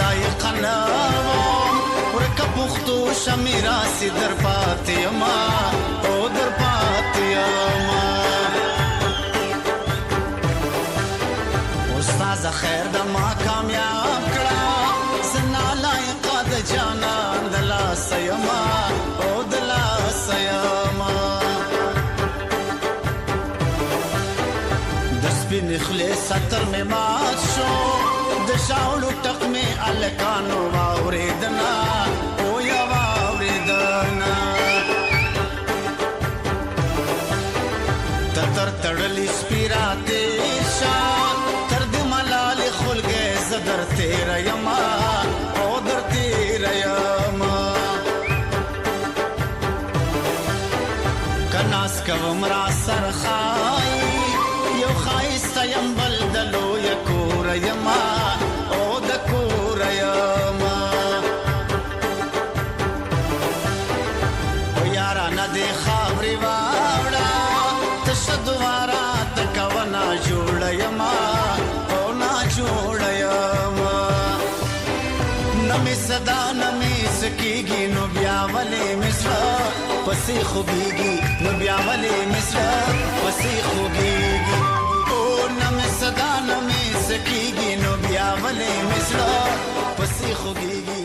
لایق نه وم ورکه پښتو شمیراسي در پاتې یما او در پاتې یما استاد خیر د ما کامیاب کړه زنا لایق د جانان د لاس یما او د لاس یما د سپین خلی ستر می مات شو د شاولو ټق می الکانو واوریدنا او یا واوریدنا تر تړلی سپیرا تیر شا تر د ملال خلګې زدر تیر یما او در تیر یما کناس کوم را سرخای یو خایسته یم بل د لویه کوره یما او د کوره یما او یارانه دې خاورې واوړه تشه دواره ته کوه ناجوړه یما او ناجوړه یما نه مې صدا نه مې څه کېږي نو بیا ولې مې زړه پسې خوږېږي نو بیا ولې مې زړه پسې خوږېږي او نه مې صدا نه مې څه کېږي نو بیا ولې مې زړه پسې خوږېږي